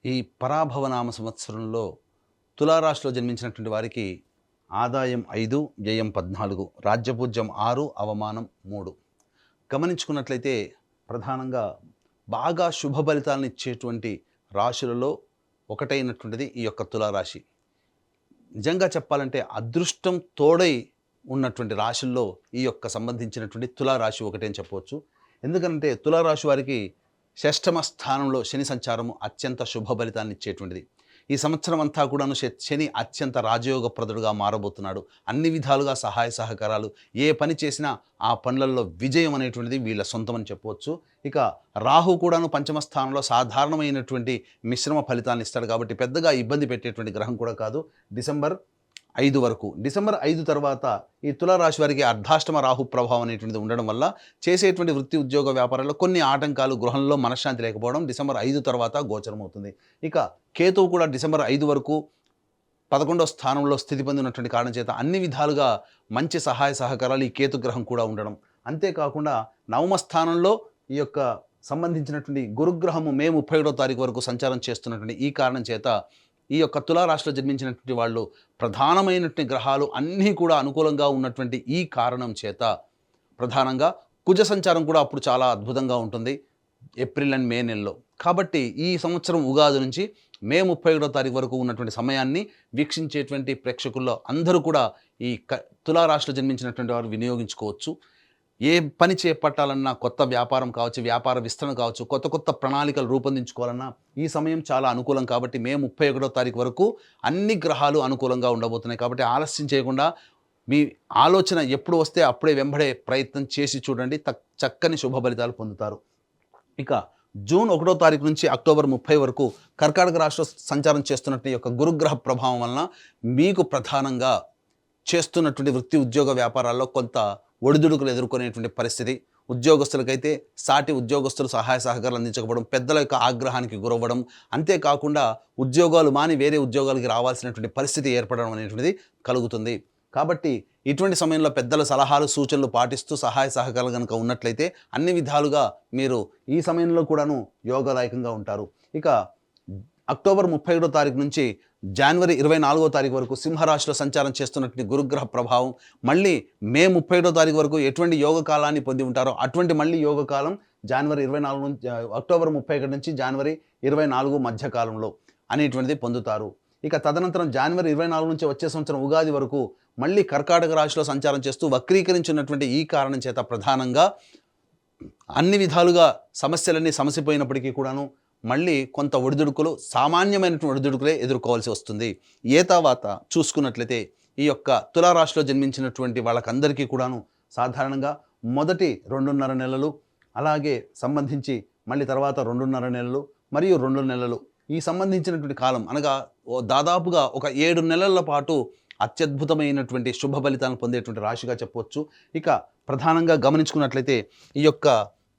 ఈ పరాభవనామ సంవత్సరంలో తులారాశిలో జన్మించినటువంటి వారికి ఆదాయం 5, వ్యయం 14, రాజ్యపూజ్యం 6, అవమానం 3. గమనించుకున్నట్లయితే ప్రధానంగా బాగా శుభ ఫలితాలను ఇచ్చేటువంటి రాశులలో ఒకటైనటువంటిది ఈ యొక్క తులారాశి. నిజంగా చెప్పాలంటే అదృష్టం తోడై ఉన్నటువంటి రాశుల్లో ఈ యొక్క సంబంధించినటువంటి తులారాశి ఒకటే అని చెప్పవచ్చు. ఎందుకంటే తులారాశి వారికి షష్టమ స్థానంలో శని సంచారము అత్యంత శుభ ఫలితాన్ని ఇచ్చేటువంటిది. ఈ సంవత్సరం అంతా కూడాను శని అత్యంత రాజయోగప్రదుడుగా మారబోతున్నాడు. అన్ని విధాలుగా సహాయ సహకారాలు, ఏ పని చేసినా ఆ పనులలో విజయం అనేటువంటిది వీళ్ళ సొంతం అని చెప్పవచ్చు. ఇక రాహు కూడాను పంచమ స్థానంలో సాధారణమైనటువంటి మిశ్రమ ఫలితాలను ఇస్తాడు కాబట్టి పెద్దగా ఇబ్బంది పెట్టేటువంటి గ్రహం కూడా కాదు. డిసెంబర్ 5 వరకు. డిసెంబర్ 5 తర్వాత ఈ తులారాశి వారికి అర్ధాష్టమ రాహు ప్రభావం అనేటువంటిది ఉండడం వల్ల చేసేటువంటి వృత్తి ఉద్యోగ వ్యాపారాల్లో కొన్ని ఆటంకాలు, గృహంలో మనశ్శాంతి లేకపోవడం డిసెంబర్ 5 తర్వాత గోచరమవుతుంది. ఇక కేతువు కూడా డిసెంబర్ 5 వరకు 11వ స్థానంలో స్థితి పొందినటువంటి కారణం చేత అన్ని విధాలుగా మంచి సహాయ సహకారాలు ఈ కేతు గ్రహం కూడా ఉండడం. అంతేకాకుండా నవమ స్థానంలో ఈ యొక్క సంబంధించినటువంటి గురుగ్రహము మే 31వ తారీఖు వరకు సంచారం చేస్తున్నటువంటి ఈ కారణం చేత ఈ యొక్క తులారాశిలో జన్మించినటువంటి వాళ్ళు ప్రధానమైనటువంటి గ్రహాలు అన్నీ కూడా అనుకూలంగా ఉన్నటువంటి ఈ కారణం చేత ప్రధానంగా కుజ సంచారం కూడా అప్పుడు చాలా అద్భుతంగా ఉంటుంది ఏప్రిల్ అండ్ మే నెలలో. కాబట్టి ఈ సంవత్సరం ఉగాది నుంచి మే 31వ తారీఖు వరకు ఉన్నటువంటి సమయాన్ని వీక్షించేటువంటి ప్రేక్షకుల్లో అందరూ కూడా ఈ తులారాశిలో జన్మించినటువంటి వారు వినియోగించుకోవచ్చు. ఏ పని చేపట్టాలన్నా, కొత్త వ్యాపారం కావచ్చు, వ్యాపార విస్తరణ కావచ్చు, కొత్త కొత్త ప్రణాళికలు రూపొందించుకోవాలన్నా ఈ సమయం చాలా అనుకూలం. కాబట్టి మే 31వ తారీఖు వరకు అన్ని గ్రహాలు అనుకూలంగా ఉండబోతున్నాయి. కాబట్టి ఆలస్యం చేయకుండా మీ ఆలోచన ఎప్పుడు వస్తే అప్పుడే వెంబడే ప్రయత్నం చేసి చూడండి, చక్కని శుభ ఫలితాలు పొందుతారు. ఇక జూన్ 1వ తారీఖు నుంచి అక్టోబర్ 30 వరకు కర్కాటక రాశిలో సంచారం చేస్తున్నట్టు యొక్క గురుగ్రహ ప్రభావం వలన మీకు ప్రధానంగా చేస్తున్నటువంటి వృత్తి ఉద్యోగ వ్యాపారాల్లో కొంత ఒడిదుడుకులు ఎదుర్కొనేటువంటి పరిస్థితి. ఉద్యోగస్తులకైతే సాటి ఉద్యోగస్తులు సహాయ సహకారాలు అందించకపోవడం, పెద్దల యొక్క ఆగ్రహానికి గురవ్వడం, అంతేకాకుండా ఉద్యోగాలు మాని వేరే ఉద్యోగాలకి రావాల్సినటువంటి పరిస్థితి ఏర్పడడం అనేటువంటిది కలుగుతుంది. కాబట్టి ఇటువంటి సమయంలో పెద్దల సలహాలు సూచనలు పాటిస్తూ సహాయ సహకారాలు కనుక ఉన్నట్లయితే అన్ని విధాలుగా మీరు ఈ సమయంలో కూడాను యోగదాయకంగా ఉంటారు. ఇక అక్టోబర్ 31వ తారీఖు నుంచి జనవరి 24వ తారీఖు వరకు సింహరాశిలో సంచారం చేస్తున్నటువంటి గురుగ్రహ ప్రభావం మళ్ళీ మే 31వ తారీఖు వరకు ఎటువంటి యోగ కాలాన్ని పొంది ఉంటారో అటువంటి మళ్ళీ యోగ కాలం జనవరి 24 నుంచి అక్టోబర్ 31 నుంచి జనవరి 24 మధ్య కాలంలో అనేటువంటిది పొందుతారు. ఇక తదనంతరం జనవరి 24 నుంచి వచ్చే సంవత్సరం ఉగాది వరకు మళ్ళీ కర్కాటక రాశిలో సంచారం చేస్తూ వక్రీకరించినటువంటి ఈ కారణం చేత ప్రధానంగా అన్ని విధాలుగా సమస్యలన్నీ సమసిపోయినప్పటికీ కూడాను మళ్ళీ కొంత ఒడిదుడుకులు, సామాన్యమైనటువంటి ఒడిదుడుకులే ఎదుర్కోవాల్సి వస్తుంది. తర్వాత చూసుకున్నట్లయితే ఈ యొక్క తులారాశిలో జన్మించినటువంటి వాళ్ళకందరికీ కూడాను సాధారణంగా మొదటి 2.5 నెలలు, అలాగే సంబంధించి మళ్ళీ తర్వాత 2.5 నెలలు మరియు 2 నెలలు ఈ సంబంధించినటువంటి కాలం అనగా దాదాపుగా ఒక 7 నెలల పాటు అత్యద్భుతమైనటువంటి శుభ ఫలితాలను పొందేటువంటి రాశిగా చెప్పవచ్చు. ఇక ప్రధానంగా గమనించుకున్నట్లయితే ఈ యొక్క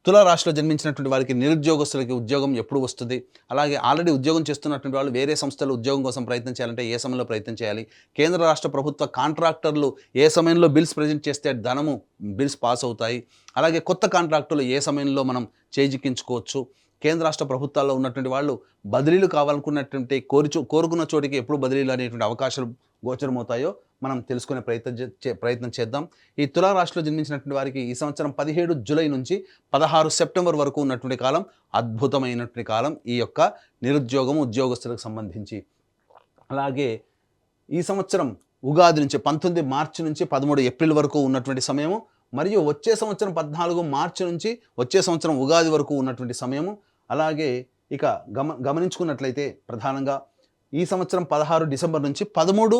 తులారాశిలో జన్మించినటువంటి వారికి నిరుద్యోగస్తులకి ఉద్యోగం ఎప్పుడు వస్తుంది, అలాగే ఆల్రెడీ ఉద్యోగం చేస్తున్నటువంటి వాళ్ళు వేరే సంస్థలు ఉద్యోగం కోసం ప్రయత్నం చేయాలంటే ఏ సమయంలో ప్రయత్నం చేయాలి, కేంద్ర రాష్ట్ర ప్రభుత్వ కాంట్రాక్టర్లు ఏ సమయంలో బిల్స్ ప్రజెంట్ చేస్తే బిల్స్ పాస్ అవుతాయి, అలాగే కొత్త కాంట్రాక్టులు ఏ సమయంలో మనం చేజిక్కించుకోవచ్చు, కేంద్ర రాష్ట్ర ప్రభుత్వాల్లో ఉన్నటువంటి వాళ్ళు బదిలీలు కావాలనుకున్నటువంటి కోరుకున్న చోటికి ఎప్పుడు బదిలీలు అనేటువంటి అవకాశాలు గోచరమవుతాయో మనం తెలుసుకునే ప్రయత్నం చేద్దాం. ఈ తులారాశిలో జన్మించినటువంటి వారికి ఈ సంవత్సరం 17 జూలై నుంచి 16 సెప్టెంబర్ వరకు ఉన్నటువంటి కాలం అద్భుతమైనటువంటి కాలం ఈ యొక్క నిరుద్యోగం ఉద్యోగస్తులకు సంబంధించి. అలాగే ఈ సంవత్సరం ఉగాది నుంచి 19 మార్చి నుంచి 13 ఏప్రిల్ వరకు ఉన్నటువంటి సమయము, మరియు వచ్చే సంవత్సరం 14 మార్చి నుంచి వచ్చే సంవత్సరం ఉగాది వరకు ఉన్నటువంటి సమయము. అలాగే ఇక గమనించుకున్నట్లయితే ప్రధానంగా ఈ సంవత్సరం 16 డిసెంబర్ నుంచి 13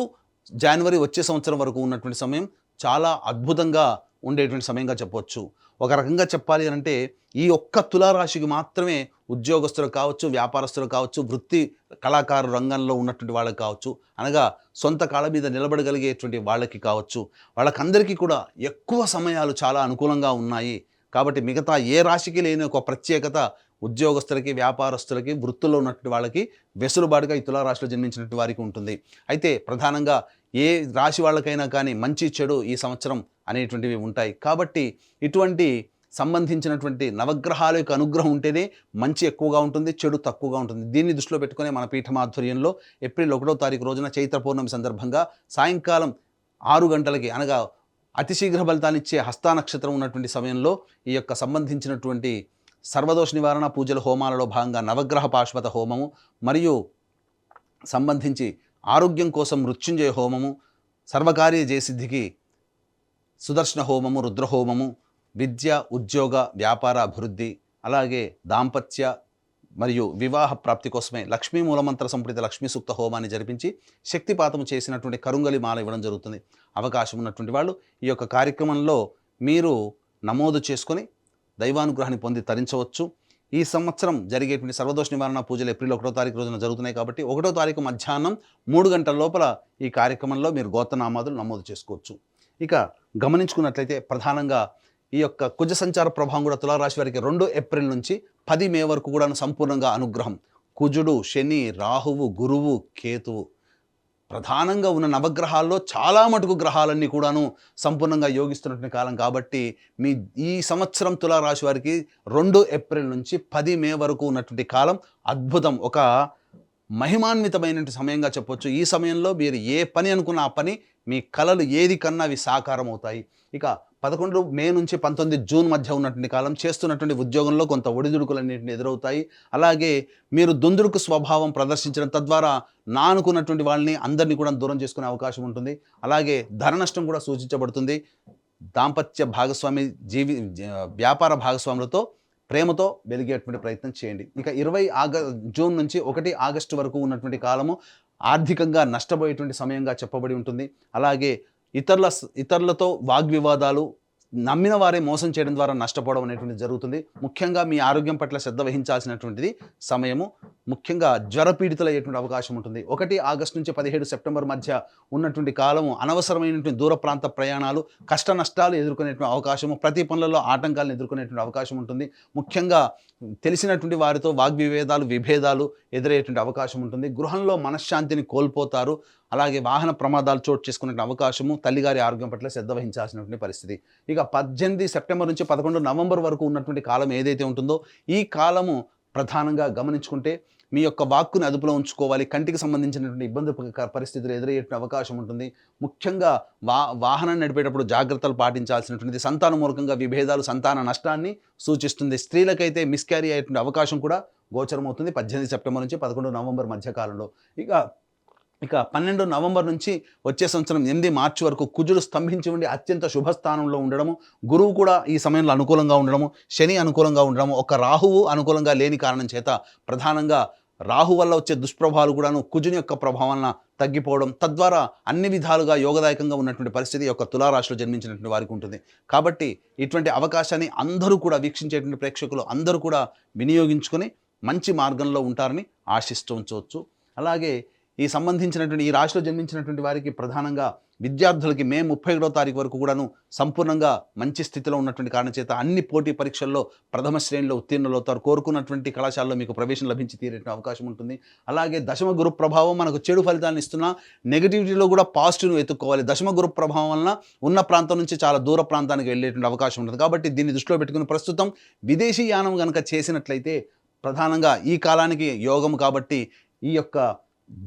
జనవరి వచ్చే సంవత్సరం వరకు ఉన్నటువంటి సమయం చాలా అద్భుతంగా ఉండేటువంటి సమయంగా చెప్పవచ్చు. ఒక రకంగా చెప్పాలి అంటే ఈ ఒక్క తులారాశికి మాత్రమే ఉద్యోగస్తులు కావచ్చు, వ్యాపారస్తులు కావచ్చు, వృత్తి కళాకారు రంగంలో ఉన్నటువంటి వాళ్ళకి కావచ్చు, అనగా సొంత కాళ్ళ మీద నిలబడగలిగేటువంటి వాళ్ళకి కావచ్చు, వాళ్ళకందరికీ కూడా ఎక్కువ సమయాలు చాలా అనుకూలంగా ఉన్నాయి. కాబట్టి మిగతా ఏ రాశికి లేని ఒక ప్రత్యేకత ఉద్యోగస్తులకి, వ్యాపారస్తులకి, వృత్తుల్లో ఉన్నటువంటి వాళ్ళకి వెసులుబాటుగా ఈ తులారాశిలో జన్మించినటువంటి వారికి ఉంటుంది. అయితే ప్రధానంగా ఏ రాశి వాళ్ళకైనా కానీ మంచి చెడు ఈ సంవత్సరం అనేటువంటివి ఉంటాయి. కాబట్టి ఇటువంటి సంబంధించినటువంటి నవగ్రహాల యొక్క అనుగ్రహం ఉంటేనే మంచి ఎక్కువగా ఉంటుంది, చెడు తక్కువగా ఉంటుంది. దీన్ని దృష్టిలో పెట్టుకునే మన పీఠం ఆధ్వర్యంలో ఏప్రిల్ 1వ తారీఖు రోజున చైత్ర పౌర్ణమి సందర్భంగా సాయంకాలం 6 గంటలకి అనగా అతి శీఘ్ర ఫలితాన్నిచ్చే హస్తా నక్షత్రం ఉన్నటువంటి సమయంలో ఈ యొక్క సంబంధించినటువంటి సర్వదోష నివారణ పూజల హోమాలలో భాగంగా నవగ్రహ పాశుపత హోమము మరియు సంబంధించి ఆరోగ్యం కోసం మృత్యుంజయ హోమము, సర్వకార్య జయసిద్ధికి సుదర్శన హోమము, రుద్రహోమము, విద్య, ఉద్యోగ, వ్యాపార అభివృద్ధి, అలాగే దాంపత్య మరియు వివాహ ప్రాప్తి కోసమే లక్ష్మీ మూలమంత్ర సంపుటిత లక్ష్మీ సూక్త హోమాన్ని జరిపించి శక్తిపాతము చేసినటువంటి కరుంగలి మాల ఇవ్వడం జరుగుతుంది. అవకాశం ఉన్నటువంటి వాళ్ళు ఈ యొక్క కార్యక్రమంలో మీరు నమోదు చేసుకొని దైవానుగ్రహాన్ని పొంది తరించవచ్చు. ఈ సంవత్సరం జరిగేటువంటి సర్వదోష నివారణ పూజలు ఏప్రిల్ 1వ తారీఖు రోజున జరుగుతున్నాయి కాబట్టి 1వ తారీఖు మధ్యాహ్నం 3 గంటల లోపల ఈ కార్యక్రమంలో మీరు గోత్రనామాదులు నమోదు చేసుకోవచ్చు. ఇక గమనించుకున్నట్లయితే ప్రధానంగా ఈ యొక్క కుజ సంచార ప్రభావం కూడా తులారాశి వారికి 2 ఏప్రిల్ నుంచి 10 మే వరకు కూడా సంపూర్ణంగా అనుగ్రహం. కుజుడు, శని, రాహువు, గురువు, కేతువు ప్రధానంగా ఉన్న నవగ్రహాల్లో చాలా మటుకు గ్రహాలన్నీ కూడాను సంపూర్ణంగా యోగిస్తున్నటువంటి కాలం కాబట్టి ఈ సంవత్సరం తులారాశి వారికి 2 ఏప్రిల్ నుంచి 10 మే వరకు ఉన్నటువంటి కాలం అద్భుతం, ఒక మహిమాన్వితమైనటువంటి సమయంగా చెప్పొచ్చు. ఈ సమయంలో మీరు ఏ పని అనుకున్న ఆ పని, మీ కలలు ఏది కన్నా అవి సాకారం అవుతాయి. ఇక 11 మే నుంచి 19 జూన్ మధ్య ఉన్నటువంటి కాలం చేస్తున్నటువంటి ఉద్యోగంలో కొంత ఒడిదుడుకులన్నింటినీ ఎదురవుతాయి. అలాగే మీరు దుందుడుకు స్వభావం ప్రదర్శించడం తద్వారా అనుకున్నటువంటి వాళ్ళని అందరినీ కూడా దూరం చేసుకునే అవకాశం ఉంటుంది. అలాగే ధన నష్టం కూడా సూచించబడుతుంది. దాంపత్య భాగస్వామి వ్యాపార భాగస్వాములతో ప్రేమతో వెలిగేటువంటి ప్రయత్నం చేయండి. ఇక 20 జూన్ నుంచి 1 ఆగస్టు వరకు ఉన్నటువంటి కాలము ఆర్థికంగా నష్టపోయేటువంటి సమయంగా చెప్పబడి ఉంటుంది. అలాగే ఇతరులతో వాగ్వివాదాలు, నమ్మిన వారే మోసం చేయడం ద్వారా నష్టపోవడం అనేటువంటిది జరుగుతుంది. ముఖ్యంగా మీ ఆరోగ్యం పట్ల శ్రద్ధ వహించాల్సినటువంటిది సమయము. ముఖ్యంగా జ్వరపీడితులయ్యేటువంటి అవకాశం ఉంటుంది. 1 ఆగస్టు నుంచి 17 సెప్టెంబర్ మధ్య ఉన్నటువంటి కాలము అనవసరమైనటువంటి దూర ప్రాంత ప్రయాణాలు, కష్ట నష్టాలు ఎదుర్కొనేటువంటి అవకాశము, ప్రతి పనులలో ఆటంకాలను ఎదుర్కొనేటువంటి అవకాశం ఉంటుంది. ముఖ్యంగా తెలిసినటువంటి వారితో విభేదాలు ఎదురయ్యేటువంటి అవకాశం ఉంటుంది. గృహంలో మనశ్శాంతిని కోల్పోతారు. అలాగే వాహన ప్రమాదాలు చోటు చేసుకునే అవకాశము, తల్లిగారి ఆరోగ్యం పట్ల శ్రద్ధ వహించాల్సినటువంటి పరిస్థితి. ఇక 18 సెప్టెంబర్ నుంచి 11 నవంబర్ వరకు ఉన్నటువంటి కాలం ఏదైతే ఉంటుందో ఈ కాలము ప్రధానంగా గమనించుకుంటే మీ యొక్క వాక్కుని అదుపులో ఉంచుకోవాలి. కంటికి సంబంధించినటువంటి ఇబ్బంది పరిస్థితులు ఎదురయ్యేటువంటి అవకాశం ఉంటుంది. ముఖ్యంగా వాహనం నడిపేటప్పుడు జాగ్రత్తలు పాటించాల్సినటువంటిది. సంతాన మూలకంగా విభేదాలు, సంతాన నష్టాన్ని సూచిస్తుంది. స్త్రీలకైతే మిస్క్యారీ అయ్యేటువంటి అవకాశం కూడా గోచరమవుతుంది 18 సెప్టెంబర్ నుంచి 11 నవంబర్ మధ్య కాలంలో. ఇక 12 నవంబర్ నుంచి వచ్చే సంవత్సరం 8 మార్చి వరకు కుజుడు స్తంభించి ఉండి అత్యంత శుభస్థానంలో ఉండడము, గురువు కూడా ఈ సమయంలో అనుకూలంగా ఉండడము, శని అనుకూలంగా ఉండడము, ఒక రాహువు అనుకూలంగా లేని కారణం చేత ప్రధానంగా రాహు వల్ల వచ్చే దుష్ప్రభావాలు కూడాను కుజుని యొక్క ప్రభావం తగ్గిపోవడం, తద్వారా అన్ని విధాలుగా యోగదాయకంగా ఉన్నటువంటి పరిస్థితి యొక్క తులారాశిలో జన్మించినటువంటి వారికి ఉంటుంది. కాబట్టి ఇటువంటి అవకాశాన్ని అందరూ కూడా వీక్షించేటువంటి ప్రేక్షకులు అందరూ కూడా వినియోగించుకొని మంచి మార్గంలో ఉంటారని ఆశిస్తూ ఉంచవచ్చు. అలాగే ఈ రాశిలో జన్మించినటువంటి వారికి ప్రధానంగా విద్యార్థులకి మే 31వ తారీఖు వరకు కూడాను సంపూర్ణంగా మంచి స్థితిలో ఉన్నటువంటి కారణం చేత అన్ని పోటీ పరీక్షల్లో ప్రథమ శ్రేణిలో ఉత్తీర్ణులవుతారు. కోరుకున్నటువంటి కళాశాలలో మీకు ప్రవేశం లభించి తీరేట అవకాశం ఉంటుంది. అలాగే దశమ గురు ప్రభావం మనకు చెడు ఫలితాలను ఇస్తున్నా నెగిటివిటీలో కూడా పాజిటివ్ను వెతుక్కోవాలి. దశమ గురు ప్రభావం వలన ఉన్న ప్రాంతం నుంచి చాలా దూర ప్రాంతానికి వెళ్ళేటువంటి అవకాశం ఉంటుంది. కాబట్టి దీన్ని దృష్టిలో పెట్టుకుని ప్రస్తుతం విదేశీ యానం కనుక చేసినట్లయితే ప్రధానంగా ఈ కాలానికి యోగం కాబట్టి ఈ యొక్క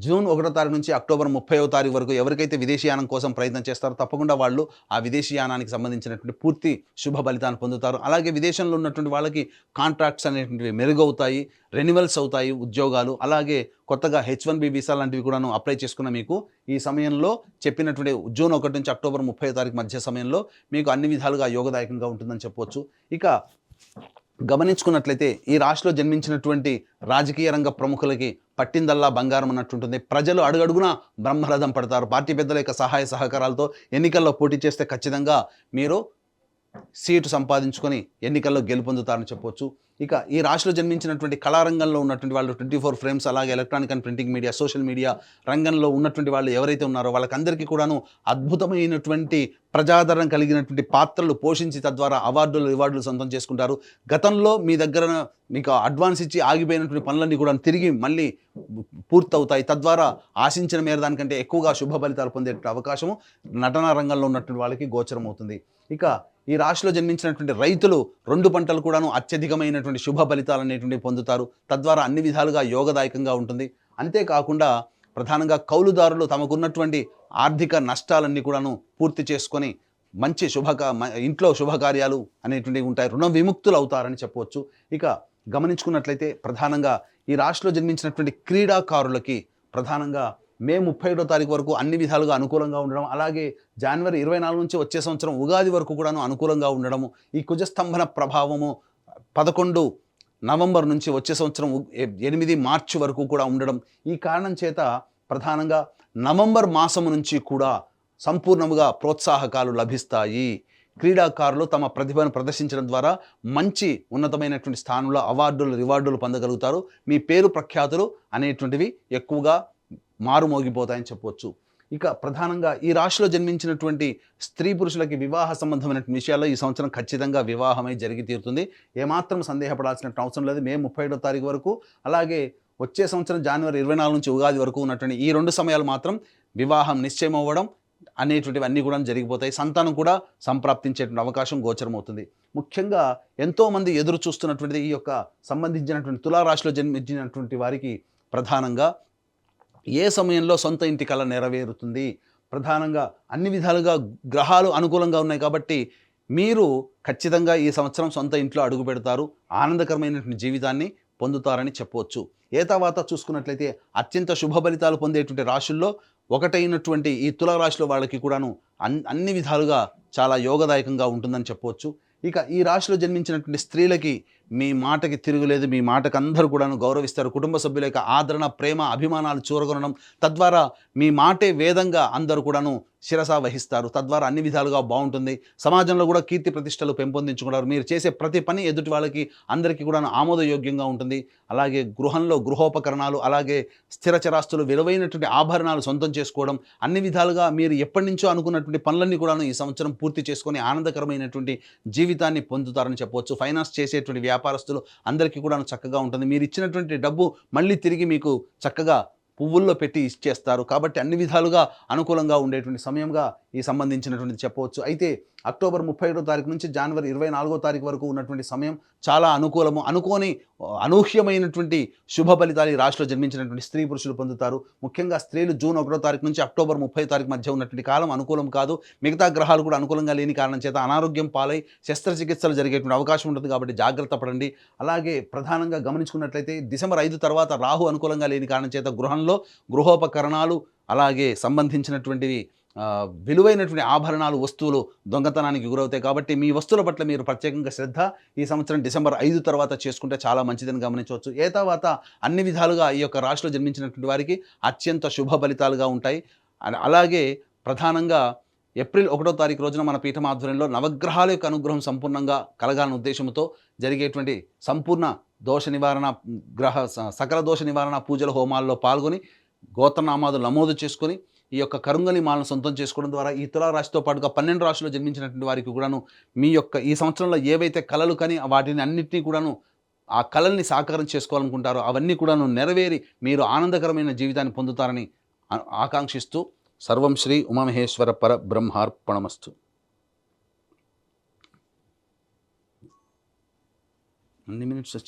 జూన్ 1వ తారీఖు నుంచి అక్టోబర్ 30వ తారీఖు వరకు ఎవరికైతే విదేశీయానం కోసం ప్రయత్నం చేస్తారో తప్పకుండా వాళ్ళు ఆ విదేశీయానానికి సంబంధించినటువంటి పూర్తి శుభ ఫలితాన్ని పొందుతారు. అలాగే విదేశంలో ఉన్నటువంటి వాళ్ళకి కాంట్రాక్ట్స్ అనేటువంటివి మెరుగవుతాయి, రెన్యువల్స్ అవుతాయి ఉద్యోగాలు. అలాగే కొత్తగా H1B వీసా లాంటివి కూడాను అప్లై చేసుకున్న మీకు ఈ సమయంలో చెప్పినటువంటి జూన్ 1 నుంచి అక్టోబర్ 30వ తారీఖు మధ్య సమయంలో మీకు అన్ని విధాలుగా యోగదాయకంగా ఉంటుందని చెప్పవచ్చు. ఇక గమనించుకున్నట్లయితే ఈ రాశిలో జన్మించినటువంటి రాజకీయ రంగ ప్రముఖులకి పట్టిందల్లా బంగారం అన్నట్టుంటుంది. ప్రజలు అడుగడుగునా బ్రహ్మరథం పడతారు. పార్టీ పెద్దల యొక్క సహాయ సహకారాలతో ఎన్నికల్లో పోటీ చేస్తే ఖచ్చితంగా మీరు సీటు సంపాదించుకొని ఎన్నికల్లో గెలుపొందుతారని చెప్పవచ్చు. ఇక ఈ రాశిలో జన్మించినటువంటి కళారంగంలో ఉన్నటువంటి వాళ్ళు 24 ఫ్రేమ్స్, అలాగే electronic and printing media, social media రంగంలో ఉన్నటువంటి వాళ్ళు ఎవరైతే ఉన్నారో వాళ్ళకందరికీ కూడాను అద్భుతమైనటువంటి ప్రజాదరణ కలిగినటువంటి పాత్రలు పోషించి తద్వారా రివార్డులు సొంతం చేసుకుంటారు. గతంలో మీ దగ్గర మీకు అడ్వాన్స్ ఇచ్చి ఆగిపోయినటువంటి పనులన్నీ కూడా తిరిగి మళ్ళీ పూర్తవుతాయి. తద్వారా ఆశించిన మేర దానికంటే ఎక్కువగా శుభ ఫలితాలు పొందే అవకాశము నటనా రంగంలో ఉన్నటువంటి వాళ్ళకి గోచరం అవుతుంది. ఇక ఈ రాశిలో జన్మించినటువంటి రైతులు 2 పంటలు కూడాను అత్యధికమైనటువంటి శుభ ఫలితాలు అనేటువంటివి పొందుతారు. తద్వారా అన్ని విధాలుగా యోగదాయకంగా ఉంటుంది. అంతేకాకుండా ప్రధానంగా కౌలుదారులు తమకున్నటువంటి ఆర్థిక నష్టాలన్నీ కూడాను పూర్తి చేసుకొని మంచి ఇంట్లో శుభకార్యాలు అనేటువంటివి ఉంటాయి. రుణ విముక్తులు అవుతారని చెప్పవచ్చు. ఇక గమనించుకున్నట్లయితే ప్రధానంగా ఈ రాశిలో జన్మించినటువంటి క్రీడాకారులకి ప్రధానంగా మే 31వ తారీఖు వరకు అన్ని విధాలుగా అనుకూలంగా ఉండడం, అలాగే జనవరి 24 నుంచి వచ్చే సంవత్సరం ఉగాది వరకు కూడాను అనుకూలంగా ఉండడము, ఈ కుజస్తంభన ప్రభావము 11 నవంబర్ నుంచి వచ్చే సంవత్సరం 8 మార్చి వరకు కూడా ఉండడం, ఈ కారణం చేత ప్రధానంగా నవంబర్ మాసము నుంచి కూడా సంపూర్ణముగా ప్రోత్సాహకాలు లభిస్తాయి. క్రీడాకారులు తమ ప్రతిభను ప్రదర్శించడం ద్వారా మంచి ఉన్నతమైనటువంటి స్థానంలో అవార్డులు రివార్డులు పొందగలుగుతారు. మీ పేరు ప్రఖ్యాతులు అనేటువంటివి ఎక్కువగా మారుమోగిపోతాయని చెప్పవచ్చు. ఇక ప్రధానంగా ఈ రాశిలో జన్మించినటువంటి స్త్రీ పురుషులకి వివాహ సంబంధమైన విషయాల్లో ఈ సంవత్సరం ఖచ్చితంగా వివాహమై జరిగి తీరుతుంది. ఏమాత్రం సందేహపడాల్సిన అవసరం లేదు. మే 31వ తారీఖు వరకు, అలాగే వచ్చే సంవత్సరం జనవరి 24 నుంచి ఉగాది వరకు ఉన్నటువంటి ఈ 2 సమయాలు మాత్రం వివాహం నిశ్చయం అవ్వడం అనేటువంటివన్నీ కూడా జరిగిపోతాయి. సంతానం కూడా సంప్రాప్తించేటువంటి అవకాశం గోచరమవుతుంది. ముఖ్యంగా ఎంతోమంది ఎదురు చూస్తున్నటువంటిది ఈ యొక్క సంబంధించినటువంటి తులారాశిలో జన్మించినటువంటి వారికి ప్రధానంగా ఏ సమయంలో సొంత ఇంటి కల నెరవేరుతుంది. ప్రధానంగా అన్ని విధాలుగా గ్రహాలు అనుకూలంగా ఉన్నాయి కాబట్టి మీరు ఖచ్చితంగా ఈ సంవత్సరం సొంత ఇంట్లో అడుగు పెడతారు. ఆనందకరమైనటువంటి జీవితాన్ని పొందుతారని చెప్పవచ్చు. ఏ తర్వాత చూసుకున్నట్లయితే అత్యంత శుభ ఫలితాలు పొందేటువంటి రాశుల్లో ఒకటైనటువంటి ఈ తులారాశిలో వాళ్ళకి కూడాను అన్ని విధాలుగా చాలా యోగదాయకంగా ఉంటుందని చెప్పవచ్చు. ఇక ఈ రాశిలో జన్మించినటువంటి స్త్రీలకి మీ మాటకి తిరుగులేదు. మీ మాటకు అందరూ కూడాను గౌరవిస్తారు. కుటుంబ సభ్యుల యొక్క ఆదరణ, ప్రేమ, అభిమానాలు చూరగొనడం, తద్వారా మీ మాటే వేదంగా అందరూ కూడాను శిరస వహిస్తారు. తద్వారా అన్ని విధాలుగా బాగుంటుంది. సమాజంలో కూడా కీర్తి ప్రతిష్టలు పెంపొందించుకుంటారు. మీరు చేసే ప్రతి పని ఎదుటి వాళ్ళకి అందరికీ కూడాను ఆమోదయోగ్యంగా ఉంటుంది. అలాగే గృహంలో గృహోపకరణాలు, అలాగే స్థిర చరాస్తులు, విలువైనటువంటి ఆభరణాలు సొంతం చేసుకోవడం, అన్ని విధాలుగా మీరు ఎప్పటి నుంచో అనుకున్నటువంటి పనులన్నీ కూడాను ఈ సంవత్సరం పూర్తి చేసుకొని ఆనందకరమైనటువంటి జీవితాన్ని పొందుతారని చెప్పవచ్చు. ఫైనాన్స్ చేసేటువంటి వ్యాపారస్తులు అందరికీ కూడా చక్కగా ఉంటుంది. మీరు ఇచ్చినటువంటి డబ్బు మళ్ళీ తిరిగి మీకు చక్కగా పువ్వుల్లో పెట్టి ఇచ్చేస్తారు. కాబట్టి అన్ని విధాలుగా అనుకూలంగా ఉండేటువంటి సమయంగా ఈ సంబంధించినటువంటిది చెప్పవచ్చు. అయితే అక్టోబర్ 31వ తారీఖు నుంచి జనవరి 24వ తారీఖు వరకు ఉన్నటువంటి సమయం చాలా అనుకూలము. అనూహ్యమైనటువంటి శుభ ఫలితాలు ఈ రాశిలో జన్మించినటువంటి స్త్రీ పురుషులు పొందుతారు. ముఖ్యంగా స్త్రీలు జూన్ 1వ తారీఖు నుంచి అక్టోబర్ 30వ తారీఖు మధ్య ఉన్నటువంటి కాలం అనుకూలం కాదు. మిగతా గ్రహాలు కూడా అనుకూలంగా లేని కారణం చేత అనారోగ్యం పాలై శస్త్రచికిత్సలు జరిగేటువంటి అవకాశం ఉంటుంది. కాబట్టి జాగ్రత్త పడండి. అలాగే ప్రధానంగా గమనించుకున్నట్లయితే డిసెంబర్ 5 తర్వాత రాహు అనుకూలంగా లేని కారణం చేత గృహంలో గృహోపకరణాలు, అలాగే సంబంధించినటువంటివి విలువైనటువంటి ఆభరణాలు, వస్తువులు దొంగతనానికి గురవుతాయి. కాబట్టి మీ వస్తువుల పట్ల మీరు ప్రత్యేకంగా శ్రద్ధ ఈ సంవత్సరం డిసెంబర్ 5 తర్వాత చేసుకుంటే చాలా మంచిదని గమనించవచ్చు. ఏ తర్వాత అన్ని విధాలుగా ఈ యొక్క రాశిలో జన్మించినటువంటి వారికి అత్యంత శుభ ఫలితాలుగా ఉంటాయి. అలాగే ప్రధానంగా ఏప్రిల్ 1వ తారీఖు రోజున మన పీఠం ఆధ్వర్యంలో నవగ్రహాల యొక్క అనుగ్రహం సంపూర్ణంగా కలగాలన్న ఉద్దేశంతో జరిగేటువంటి సంపూర్ణ దోష నివారణ, సకల దోష నివారణ పూజల హోమాల్లో పాల్గొని గోత్రనామాదులు నమోదు చేసుకొని ఈ యొక్క కరుంగలి మాలను సొంతం చేసుకోవడం ద్వారా ఈ తులారాశితో పాటుగా 12 రాశుల్లో జన్మించినటువంటి వారికి కూడాను మీ యొక్క ఈ సంవత్సరంలో ఏవైతే కళలు కానీ వాటిని అన్నింటినీ కూడాను ఆ కళల్ని సాకారం చేసుకోవాలనుకుంటారో అవన్నీ కూడాను నెరవేరి మీరు ఆనందకరమైన జీవితాన్ని పొందుతారని ఆకాంక్షిస్తూ సర్వం శ్రీ ఉమామహేశ్వర పర బ్రహ్మార్పణమస్తు. అన్ని మినిట్స్ వచ్చింది.